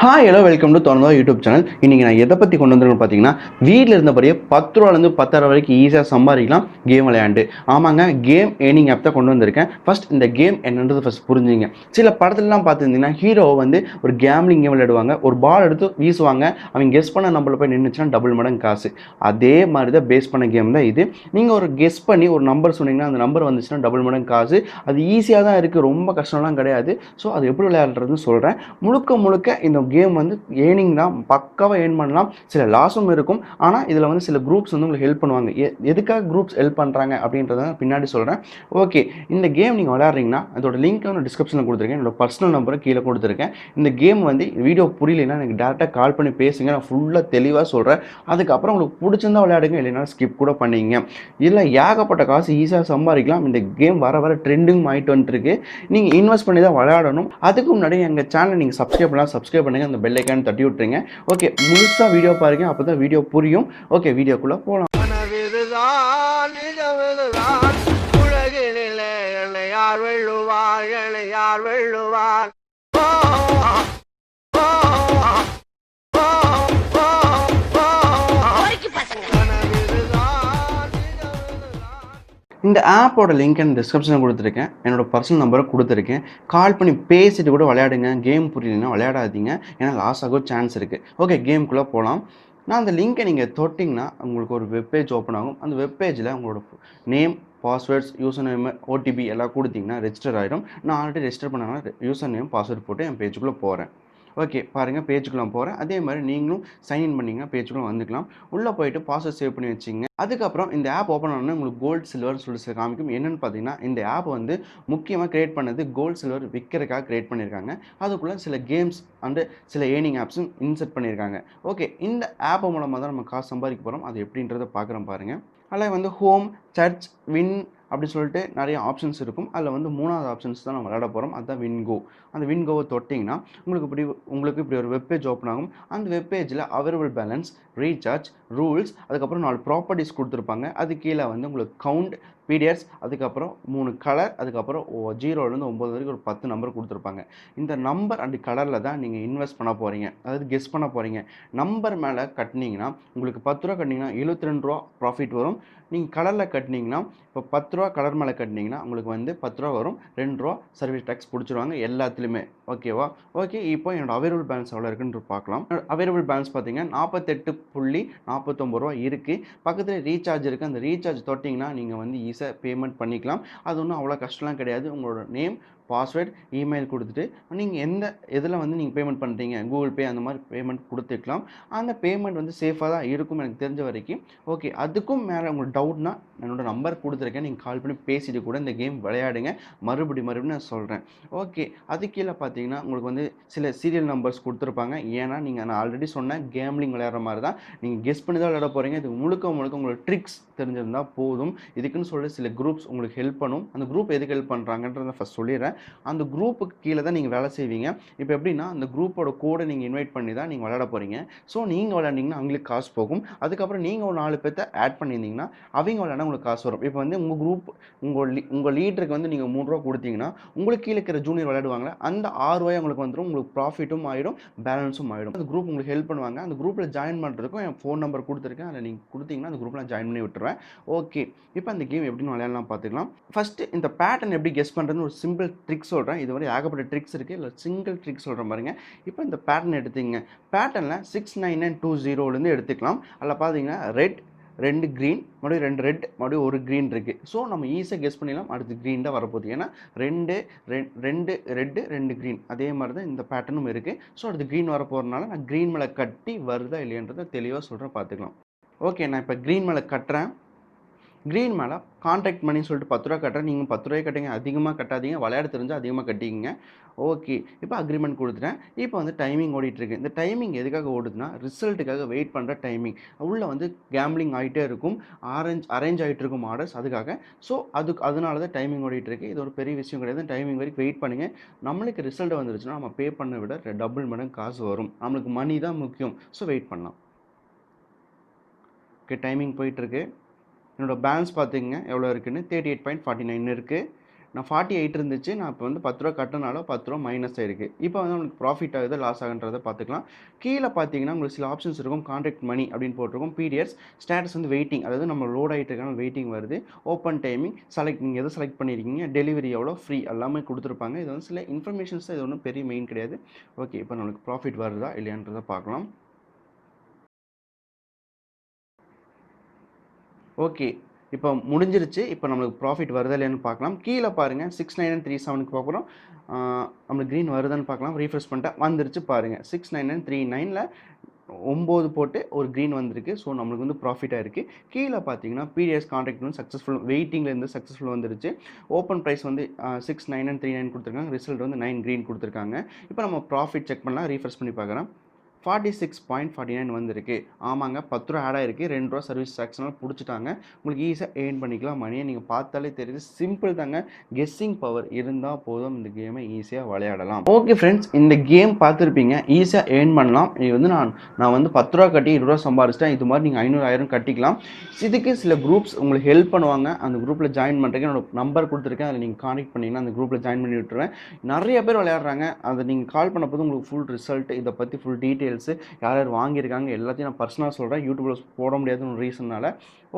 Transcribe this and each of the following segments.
Hi hello welcome to தொடர்ந்து YouTube channel. இன்றைக்கி நான் எதை பற்றி கொண்டு வந்துருக்கேன்னு பார்த்தீங்கன்னா, வீட்டில் இருந்தபடியே 10 ரூபாலேருந்து 10,000 வரைக்கும் ஈஸியாக சம்பாதிக்கலாம் கேம் விளையாண்டு. ஆமாங்க, கேம் ஏர்னிங் ஆப் தான் கொண்டு வந்திருக்கேன். ஃபஸ்ட் இந்த கேம் என்னன்றது ஃபஸ்ட் புரிஞ்சுங்க. சில படத்துலலாம் பார்த்துருந்தீங்கன்னா ஹீரோ வந்து ஒரு கேம்லிங் கேம் விளையாடுவாங்க, ஒரு பால் எடுத்து வீசுவாங்க, அவங்க கெஸ் பண்ண நம்பரில் போய் நின்றுச்சுன்னா டபுள் மடங்கு காசு. அதே மாதிரி தான் பேஸ் பண்ண கேம் தான் இது. நீங்கள் ஒரு கெஸ் பண்ணி ஒரு நம்பர் சொன்னீங்கன்னா அந்த நம்பர் வந்துச்சுன்னா டபுள் மடங்கு காசு. அது ஈஸியாக தான் இருக்குது, ரொம்ப கஷ்டம்லாம் கிடையாது. ஸோ அது எப்படி விளையாடுறதுன்னு சொல்கிறேன். முழுக்க முழுக்க இந்த கேம் வந்து ஏர்னிங் தான், பக்காவாக ஏர்ன் பண்ணலாம். சில லாஸும் இருக்கும். ஆனால் இதில் வந்து சில குரூப்ஸ் வந்து உங்களுக்கு ஹெல்ப் பண்ணுவாங்க. எதுக்காக குரூப்ஸ் ஹெல்ப் பண்ணுறாங்க அப்படின்றத பின்னாடி சொல்கிறேன். ஓகே, இந்த கேம் நீங்கள் விளையாடுறீங்கன்னா அதோட லிங்க் நான் டிஸ்கிரிப்ஷனில் கொடுத்துருக்கேன். என்னோட பர்சனல் நம்பரை கீழே கொடுத்துருக்கேன். இந்த கேம் வந்து வீடியோ புரியலைன்னா எனக்கு டேரெக்டாக கால் பண்ணி பேசுங்க, நான் ஃபுல்லாக தெளிவாக சொல்கிறேன். அதுக்கப்புறம் உங்களுக்கு பிடிச்சிருந்தா விளையாடுங்க, இல்லைன்னா ஸ்கிப் கூட பண்ணிங்க. இதில் ஏகப்பட்ட காசு ஈஸியாக சம்பாதிக்கலாம். இந்த கேம் வர வர ட்ரெண்டிங் ஆகிட்டு வந்துருக்கு. நீங்கள் இன்வெஸ்ட் பண்ணி தான் விளையாடணும். அதுக்கு முன்னாடி எங்கள் சேனலை நீங்கள் சப்ஸ்கிரைப் பண்ணுங்கள், அந்த பெல் ஐக்கான் தட்டி விட்டுருங்க. ஓகே, முழுசாக வீடியோ பாருங்க, அப்போ தான் வீடியோ புரியும். ஓகே, வீடியோக்குள்ளே போகலாம். இந்த ஆப்போட லிங்க் நான் டிஸ்கிரிப்ஷனில் கொடுத்துருக்கேன். என்னோடய பர்சனல் நம்பரை கொடுத்துருக்கேன். கால் பண்ணி பேசிட்டு கூட விளையாடுங்க. கேம் புரியலைன்னா விளையாடாதீங்க, ஏன்னா லாஸ் ஆக சான்ஸ் இருக்குது. ஓகே, கேமுக்குள்ளே போகலாம். நான் அந்த லிங்க்கை நீங்கள் தொட்டிங்கன்னா உங்களுக்கு ஒரு வெப்பேஜ் ஓப்பன் ஆகும். அந்த வெப்பேஜில் உங்களோட name, passwords, user name, OTP எல்லாம் கொடுத்தீங்கன்னா ரெஜிஸ்டர் ஆகிடும். நான் ஆல்ரெடி ரெஜிஸ்டர் பண்ணாங்கன்னா யூசர் நேம், பாஸ்வேர்ட் போட்டு என் பேஜுக்குள்ளே போகிறேன். ஓகே, பாருங்கள், பேஜுக்குள்ளே போகிறேன். அதே மாதிரி நீங்களும் சைன்இன் பண்ணிங்கன்னா பேஜுக்குள்ளே வந்துக்கலாம். உள்ளே போயிட்டு பாஸ்வேர்ட் சேவ் பண்ணி வச்சிங்க. அதுக்கப்புறம் இந்த ஆப் ஓப்பன் ஆனோன்னா உங்களுக்கு கோல்டு சில்வர்னு சொல்லிட்டு காமிக்கும். என்னென்னு பார்த்தீங்கன்னா, இந்த ஆப் வந்து முக்கியமாக கிரியேட் பண்ணது கோல்டு சில்வர் விற்கிறதுக்காக கிரியேட் பண்ணியிருக்காங்க. அதுக்குள்ளே சில கேம்ஸ் அண்டு சில ஏர்னிங் ஆப்ஸும் இன்செர்ட் பண்ணியிருக்காங்க. ஓகே, இந்த ஆப் மூலமாக தான் நம்ம காசு சம்பாதிக்க போகிறோம். அது எப்படின்றத பார்க்குறோம் பாருங்கள். அதில் வந்து ஹோம், சர்ச், வின் அப்படி சொல்லிட்டு நிறைய ஆப்ஷன்ஸ் இருக்கும். அதில் வந்து 3வது ஆப்ஷன்ஸ் தான் நம்ம விளையாட போகிறோம். அதுதான் வின்கோ. அந்த வின்கோவை தொட்டிங்கன்னா உங்களுக்கு இப்படி ஒரு வெப்பேஜ் ஓப்பன் ஆகும். அந்த வெப்பேஜில் அவைலபிள் பேலன்ஸ், ரீசார்ஜ், ரூல்ஸ், அதுக்கப்புறம் 4 ப்ராப்பர்ட்டிஸ் கொடுத்துருப்பாங்க. அது கீழே வந்து உங்களுக்கு கவுண்ட், பீடியர்ஸ், அதுக்கப்புறம் 3 கலர், அதுக்கப்புறம் 0லேருந்து 9 வரைக்கும் ஒரு 10 நம்பர் கொடுத்துருப்பாங்க. இந்த நம்பர் அண்ட் கலரில் தான் நீங்கள் இன்வெஸ்ட் பண்ண போகிறீங்க, அதாவது கெஸ் பண்ண போகிறீங்க. நம்பர் மேலே கட்டினீங்கன்னா உங்களுக்கு 10 ரூபா கட்டினீங்கன்னா 72 ரூபா ப்ராஃபிட் வரும். நீங்கள் கலரில் கட்டினீங்கன்னா இப்போ 10 ரூபா கலர் மேலே கட்டினீங்கன்னா உங்களுக்கு வந்து 10 ரூபா வரும். 2 ரூபா சர்வீஸ் டேக்ஸ் பிடிச்சிருவாங்க எல்லாத்துலேயுமே. ஓகேவா? ஓகே, இப்போ என்னோட அவைலபிள் பேலன்ஸ் எவ்வளோ இருக்குன்னு பார்க்கலாம். அவைலபிள் பேலன்ஸ் பார்த்தீங்கன்னா 48.49 ரூபா இருக்குது. பக்கத்தில் ரீசார்ஜ் இருக்குது. அந்த ரீசார்ஜ் தொட்டிங்கன்னா நீங்கள் வந்து ஈஸியாக பேமெண்ட் பண்ணிக்கலாம். அது ஒன்றும் அவ்வளோ கஷ்டம்லாம் கிடையாது. உங்களோட நேம், பாஸ்வேர்ட், இமெயில் கொடுத்துட்டு நீங்கள் எதில் வந்து நீங்கள் பேமெண்ட் பண்ணுறீங்க, கூகுள் பே அந்த மாதிரி பேமெண்ட் கொடுத்துக்கலாம். அந்த பேமெண்ட் வந்து சேஃபாக தான் இருக்கும் எனக்கு தெரிஞ்ச வரைக்கும். ஓகே, அதுக்கும் மேலே உங்களுக்கு டவுட்னா என்னோடய நம்பர் கொடுத்துருக்கேன், நீங்கள் கால் பண்ணி பேசிட்டு கூட இந்த கேம் விளையாடுங்க. மறுபடியும் நான் சொல்கிறேன். ஓகே, அது கீழே பார்த்தீங்கன்னா உங்களுக்கு வந்து சில சீரியல் நம்பர்ஸ் கொடுத்துருப்பாங்க. ஏன்னா நான் ஆல்ரெடி சொன்னேன், கேம்லிங் விளையாடுற மாதிரி தான், நீங்கள் கெஸ் பண்ணி தான் விளையாட போகிறீங்க. இதுக்கு முழுக்க உங்களோட ட்ரிக்ஸ் தெரிஞ்சிருந்தால் போதும். இதுக்குன்னு சொல்லி சில குரூப்ஸ் உங்களுக்கு ஹெல்ப் பண்ணும். அந்த குரூப் எதுக்கு ஹெல்ப் பண்ணுறாங்கன்றத ஃபஸ்ட் சொல்லிடுறேன். அந்த குரூப்புக்கு கீழே தான் நீங்கள் வேலை செய்வீங்க. இப்போ எப்படின்னா, அந்த குரூப்போட கோடை நீங்கள் இன்வைட் பண்ணி தான் நீங்கள் விளையாட போகிறீங்க. ஸோ நீங்கள் விளையாண்டிங்கன்னா அவங்களுக்கு காசு போகும். அதுக்கப்புறம் நீங்கள் ஒரு 4 பேர்த்த ஆட் பண்ணியிருந்தீங்கன்னா அவங்க விளையாட உங்களுக்கு காசு வரும். இப்போ வந்து உங்கள் குரூப் உங்கள் லீடருக்கு வந்து நீங்கள் 3 ரூபா கொடுத்தீங்கன்னா உங்களுக்கு கீழே இருக்கிற ஜூனியர் விளையாடுவாங்களே, அந்த 6 ரூபாய் உங்களுக்கு வந்துடும். உங்களுக்கு ப்ராஃபிட்டும் ஆகிடும், பேலன்ஸும் ஆகிடும். அந்த குரூப் உங்களுக்கு ஹெல்ப் பண்ணுவாங்க. அந்த குரூப்பில் ஜாயின் பண்ணுறதுக்கும் என் ஃபோன் நம்பர் கொடுத்துருக்கேன். அதில் நீங்கள் கொடுத்தீங்கன்னா அந்த குரூப்பில் ஜாயின் பண்ணி விட்டுருவேன். ஓகே, இப்போ அந்த கேம் எப்படின்னு விளையாடலாம் பார்த்துக்கலாம். ஃபஸ்ட்டு இந்த பேட்டர்ன் எப்படி கெஸ் பண்ணுறதுன்னு ஒரு சிம்பிள் ட்ரிக் சொல்கிறேன். இது வரை ஏகப்பட்ட ட்ரிக்ஸ் இருக்குது, இல்லை சிங்கிள் ட்ரிக் சொல்கிற பாருங்க. இப்போ இந்த பேட்டர்ன் எடுத்துங்க. பேட்டர்னில் 69920 எடுத்துக்கலாம். அதில் பார்த்தீங்கன்னா ரெட், 2 க்ரீன், மறுபடியும் 2 ரெட், மறுபடியும் 1 க்ரீன் இருக்குது. ஸோ நம்ம ஈஸியாக கெஸ் பண்ணிடலாம், அடுத்து க்ரீன் தான் வரப்போகுது. ஏன்னா 2 ரெட்டு, 2 க்ரீன், அதே மாதிரி தான் இந்த பேட்டர்னும் இருக்குது. ஸோ அடுத்து க்ரீன் வரப்போகிறதுனால நான் க்ரீன் மேலே கட்டி வருதா இல்லையன்றதை தெளிவாக சொல்கிறேன், பார்த்துக்கலாம். ஓகே, நான் இப்போ க்ரீன் மேலே கட்டுறேன். க்ரீன் மேலே கான்ட்ராக்ட் மணின்னு சொல்லிட்டு 10 ரூபா கட்டுறேன். நீங்கள் 10 ரூபாய் கட்டுங்க, அதிகமாக கட்டாதீங்க. விளையாட தெரிஞ்சால் அதிகமாக கட்டிங்க. ஓகே, இப்போ அக்ரிமெண்ட் கொடுத்துட்டேன். இப்போ வந்து டைமிங் ஓடிட்டுருக்கு. இந்த டைமிங் எதுக்காக ஓடுதுன்னா, ரிசல்ட்டுக்காக வெயிட் பண்ணுற டைமிங். உள்ளே வந்து கேம்பிளிங் ஆகிட்டே இருக்கும், அரேஞ்ச் ஆகிட்டு இருக்கும் ஆர்டர்ஸ், அதுக்காக. ஸோ அதனால தான் டைமிங் ஓடிட்டுருக்கு. இது ஒரு பெரிய விஷயம் கிடையாது. டைமிங் வரைக்கும் வெயிட் பண்ணுங்கள். நம்மளுக்கு ரிசல்ட் வந்துருச்சுன்னா நம்ம பே பண்ண விட டபுள் மடங்கு காசு வரும். நம்மளுக்கு மணி தான் முக்கியம். ஸோ வெயிட் பண்ணலாம். ஓகே, டைமிங் போயிட்டுருக்கு. என்னோடய பேலன்ஸ் பார்த்துங்க எவ்வளோ இருக்குன்னு. 38.49 இருக்குது. நான் 48 இருந்துச்சு. நான் இப்போ வந்து ரூ. 10 கட்டுனால ரூ. 10 மைனஸ் ஆயிருக்கு. இப்போ வந்து உங்களுக்கு ப்ராஃபிட் ஆகுது, லாஸ் ஆகுன்றத பார்த்துக்கலாம். கீழே பார்த்தீங்கன்னா, உங்களுக்கு சில ஆப்ஷன்ஸ் இருக்கும். கான்ட்ராக்ட் மணி அப்படின்னு போட்டிருக்கும். பிடிஎஸ் ஸ்டேட்டஸ் வந்து வெயிட்டிங், அதாவது நம்ம லோட் ஆகிட்டு இருக்கான வெயிட்டிங் வருது. ஓப்பன் டைமிங் செலக்ட், நீங்கள் எதை செலக்ட் பண்ணியிருக்கீங்க, டெலிவரி எவ்வளோ, ஃப்ரீ எல்லாமே கொடுத்துருப்பாங்க. இது வந்து சில இன்ஃபர்மேஷன்ஸ் தான், இது ஒன்றும் பெரிய மெயின் கிடையாது. ஓகே, இப்போ நம்மளுக்கு ப்ராஃபிட் வருதா இல்லையான்றதை பார்க்கலாம். ஓகே, இப்போ முடிஞ்சிருச்சு. இப்போ நம்மளுக்கு ப்ராஃபிட் வருதா இல்லையான்னு பார்க்கலாம். கீழே பாருங்கள் 69937க்கு பார்க்குறோம். நம்மளுக்கு க்ரீன் வருதான்னு பார்க்கலாம். ரீஃப்ரெஷ் பண்ணிட்டேன், வந்துருச்சு பாருங்கள். 69939ல் 9 போட்டு ஒரு க்ரீன் வந்திருக்கு. ஸோ நம்மளுக்கு வந்து ப்ராஃபிட்டாக இருக்குது. கீழே பார்த்தீங்கன்னா பிடிஎஸ் கான்ட்ராக்ட் வந்து சக்ஸஸ்ஃபுல், வெயிட்டிங்லேருந்து சக்ஸஸ்ஃபுல் வந்துருச்சு. ஓப்பன் ப்ரைஸ் வந்து 69939 கொடுத்துருக்காங்க. ரிசல்ட் வந்து 9 க்ரீன் கொடுத்துருக்காங்க. இப்போ நம்ம ப்ராஃபிட் செக் பண்ணலாம். ரீஃப்ரெஷ் பண்ணி பார்க்குறேன். 46.49 வந்திருக்கு. ஆமாங்க, ரூ. 10 ஆட் ஆகிருக்கு. ரூ. 2 சர்வீஸ் டாக்ஸ்னால் பிடிச்சிட்டாங்க. உங்களுக்கு ஈஸியாக ஏர்ன் பண்ணிக்கலாம் மணியை. நீங்கள் பார்த்தாலே தெரியுது, சிம்பிள் தாங்க. கெஸ்ஸிங் பவர் இருந்தால் போதும், இந்த கேமை ஈஸியாக விளையாடலாம். ஓகே ஃப்ரெண்ட்ஸ், இந்த கேம் பார்த்துருப்பீங்க. ஈஸியாக ஏர்ன் பண்ணலாம். இது வந்து நான் வந்து ரூ. 10 கட்டி ரூ. 20 சம்பாரிச்சிட்டேன். இது மாதிரி நீங்கள் 500 1000 கட்டிக்கலாம். இதுக்கு சில குரூப்ஸ் உங்களுக்கு ஹெல்ப் பண்ணுவாங்க. அந்த குரூப்பில் ஜாயின் பண்ணுறதுக்கு என்னோட நம்பர் கொடுத்துருக்கேன். அதில் நீங்கள் கான்டெக்ட் பண்ணிங்கன்னா அந்த குரூப்பில் ஜாயின் பண்ணி விட்டுருவேன். நிறைய பேர் விளையாடுறாங்க. அதை நீங்கள் கால் பண்ண போது உங்களுக்கு ஃபுல் ரிசல்ட், இதை பற்றி ஃபுல் டீட்டெயில், யார் யார் வாங்கியிருக்காங்க எல்லாத்தையும் நான் பர்சனலாக சொல்கிறேன். யூடியூப்ல போட முடியாதுன்னு ஒரு ரீசன்னால.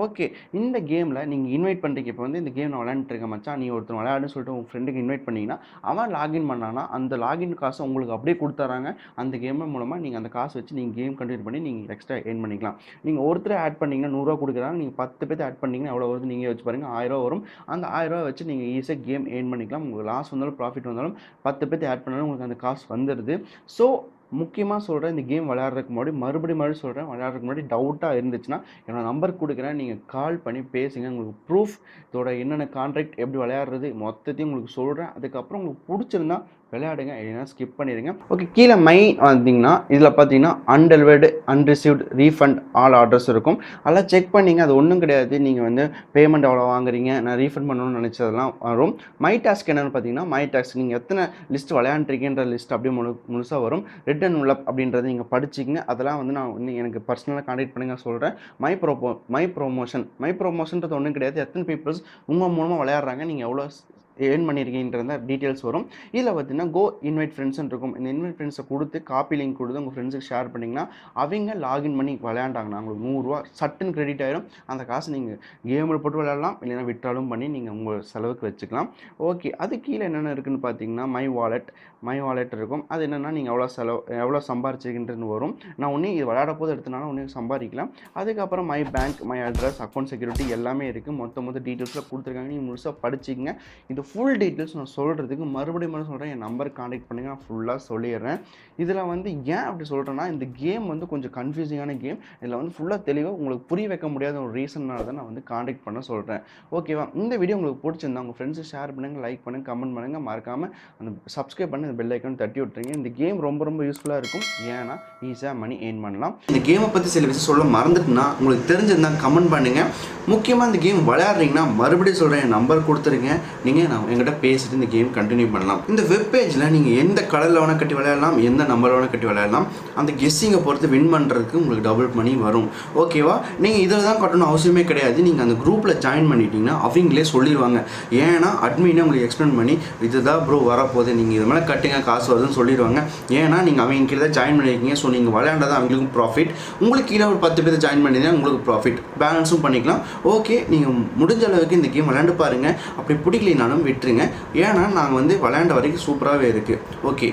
ஓகே, இந்த கேமில் நீங்கள் இன்வைட் பண்ணுறீங்க. இப்போ வந்து இந்த கேம் நான் விளையாண்டுருக்கேன் மச்சான், நீ ஒருத்தர் விளையாடுன்னு சொல்லிட்டு உங்கள் ஃப்ரெண்டுக்கு இன்வைட் பண்ணிங்கன்னா அவன் லாகின் பண்ணானா அந்த லாகின் காசை உங்களுக்கு அப்படியே கொடுத்துறாங்க. அந்த கேம் மூலமாக நீங்கள் அந்த காசு வச்சு நீங்கள் கேம் கண்டினியூ பண்ணி நீங்கள் எக்ஸ்ட்ரா ஏர்ன் பண்ணிக்கலாம். நீங்கள் ஒருத்தர் ஆட் பண்ணிங்கன்னா 100 கொடுக்குறாங்க. நீங்கள் 10 பேர் ஆட் பண்ணிங்கன்னா எவ்வளோ வருது நீங்கள் வச்சு பாருங்கள். 1000 வரும். அந்த 1000 வச்சு நீங்கள் ஈஸியாக கேம் ஏர்ன் பண்ணிக்கலாம். உங்களுக்கு லாஸ் வந்தாலும் ப்ராஃபிட் வந்தாலும் 10 பேர் ஆட் பண்ணாலும் உங்களுக்கு அந்த காசு வந்துடுது. ஸோ முக்கியமாக சொல்கிறேன், இந்த கேம் விளையாடுறதுக்கு முன்னாடி மறுபடியும் சொல்கிறேன், விளையாடுறதுக்கு முன்னாடி டவுட்டாக இருந்துச்சுன்னா என்னோட நம்பர் கொடுக்குறேன், நீங்கள் கால் பண்ணி பேசுங்க. உங்களுக்கு ப்ரூஃப், இதோட என்னென்ன கான்ட்ராக்ட், எப்படி விளையாடுறது மொத்தத்தையும் உங்களுக்கு சொல்கிறேன். அதுக்கப்புறம் உங்களுக்கு பிடிச்சிருந்தா விளையாடுங்க, இல்லைன்னா ஸ்கிப் பண்ணிடுங்க. ஓகே, கீழே மை வந்தீங்கன்னா இதில் பார்த்தீங்கன்னா அன்டெலிவர்டு, அன்ரிசீவ்டு, ரீஃபண்ட், ஆல் ஆர்டர்ஸ் இருக்கும். அதெல்லாம் செக் பண்ணிங்க. அது ஒன்றும் கிடையாது. நீங்கள் வந்து பேமெண்ட் எவ்வளோ வாங்குறீங்க, நான் ரீஃபண்ட் பண்ணணும்னு நினச்சதெல்லாம் வரும். மை டாஸ்க் என்னென்னு பார்த்தீங்கன்னா, மை டாஸ்க் நீங்கள் எத்தனை லிஸ்ட் விளையாண்டுருக்கீன்ற லிஸ்ட் அப்படியே முழுசாக வரும். ரிட்டன் உள்ள அப்படின்றத நீங்கள் படிச்சிங்க. அதெல்லாம் வந்து நான் இன்னும் எனக்கு பர்சனலாக கான்டாக்ட் பண்ணி நான் சொல்கிறேன். மை ப்ரொமோஷன்றது ஒன்றும் கிடையாது. எத்தனை பீப்புள்ஸ் உங்கள் மூலமாக விளையாடுறாங்க, நீங்கள் எவ்வளோ ஏர்ன் பண்ணியிருக்கீங்கன்ற டீட்டெயில்ஸ் வரும். இதில் பார்த்தீங்கன்னா கோ இன்வைட் ஃப்ரெண்ட்ஸ்ன்னு இருக்கும். இந்த இன்வைட் ஃப்ரெண்ட்ஸை கொடுத்து காப்பி லிங்க் கொடுத்து உங்கள் ஃப்ரெண்ட்ஸுக்கு ஷேர் பண்ணிங்கன்னா அவங்க லாகின் பண்ணி விளையாண்டாங்கன்னா உங்களுக்கு $100 சட்டுன்னு கிரெடிட் ஆயிடும். அந்த காசு நீங்கள் கேமில் போட்டு விளையாடலாம், இல்லைன்னா விட்டாலும் பண்ணி நீங்கள் உங்கள் செலவுக்கு வச்சுக்கலாம். ஓகே, அது கீழே என்னென்ன இருக்குதுன்னு பார்த்தீங்கன்னா மை வாலெட் இருக்கும். அது என்னென்னா நீங்கள் எவ்வளோ சம்பாரிச்சிருக்கின்றன்னு வரும். நான் ஒன்றே இது விளையாட போது எடுத்தனால ஒன்றே சம்பாதிக்கலாம். அதுக்கப்புறம் my bank, my address, account security எல்லாமே இருக்குது. மொத்த டீட்டெயில்ஸில் கொடுத்துருக்காங்க. நீங்கள் முழுசாக படிச்சிங்க. இது ஃபுல் டீட்டெயில்ஸ் நான் சொல்கிறதுக்கு மறுபடியும் சொல்கிறேன், என் நம்பர் கான்டாக்ட் பண்ணுங்க, நான் ஃபுல்லாக சொல்லிடுறேன். இதில் வந்து ஏன் அப்படி சொல்கிறேன்னா, இந்த கேம் வந்து கொஞ்சம் கன்ஃபியூசிங்கான கேம். இதில் வந்து ஃபுல்லாக தெளிவாக உங்களுக்கு புரிய வைக்க முடியாத ஒரு ரீசன்னால தான் நான் வந்து கான்டாக்ட் பண்ண சொல்கிறேன். ஓகேவா? இந்த வீடியோ உங்களுக்கு பிடிச்சிருந்தா உங்கள் ஃப்ரெண்ட்ஸு ஷேர் பண்ணுங்கள், லைக் பண்ணுங்கள், கமெண்ட் பண்ணுங்கள். மறக்காமல் அந்த சப்ஸ்கிரைப் பண்ணி அந்த பெல் ஐக்கான் தட்டி விட்டுருங்க. இந்த கேம் ரொம்ப யூஸ்ஃபுல்லாக இருக்கும். ஏன்னா ஈஸியாக மணி ஏர்ன் பண்ணலாம். இந்த கேமை பற்றி சில விஷயம் சொல்ல மறந்துட்டுனா உங்களுக்கு தெரிஞ்சிருந்தா கமெண்ட் பண்ணுங்கள். முக்கியமாக இந்த கேம் விளையாடுறீங்கன்னா மறுபடியும் சொல்கிறேன், என் நம்பர் கொடுத்துருங்க. நீங்கள் என்கிட்ட பேசிட்டு இந்த கேம் கண்டினியூ பண்ணலாம். இந்த வெப் பேஜில் நீங்கள் எந்த கலரில் வேணால் கட்டி விளையாடலாம், எந்த நம்பர் வேணால் கட்டி விளையாடலாம். அந்த கெஸ்ஸிங்கை பொறுத்து வின் பண்ணுறதுக்கு உங்களுக்கு டபுள் மணி வரும். ஓகேவா? நீங்கள் இதில் தான் கட்டணும் அவசியமே கிடையாது. நீங்கள் அந்த குரூப்பில் ஜாயின் பண்ணிட்டீங்கன்னா அவங்களே சொல்லிடுவாங்க. ஏன்னா அட்மினே உங்களுக்கு எக்ஸ்பிளைன் பண்ணி இதுதான் ப்ரோ வரப்போகுது, நீங்கள் இது மேலே கட்டுங்க காசு வருதுன்னு சொல்லிடுவாங்க. ஏன்னா நீங்கள் அவங்க கீழே தான் ஜாயின் பண்ணியிருக்கீங்க. ஸோ நீங்கள் விளையாண்டதான் அவங்களுக்கும் ப்ராஃபிட். உங்களுக்கு கீழே ஒரு 10 பேர் ஜாயின் பண்ணிங்கன்னா உங்களுக்கு ப்ராஃபிட். பேலன்ஸும் பண்ணிக்கலாம். ஓகே, நீங்கள் முடிஞ்ச அளவுக்கு இந்த கேம் விளையாண்டு பாருங்கள். அப்படி பிடிக்கலைனாலும் விட்டுருங்க. ஏன்னா நாங்கள் வந்து விளையாண்ட வரைக்கும் சூப்பராகவே இருக்குது. ஓகே.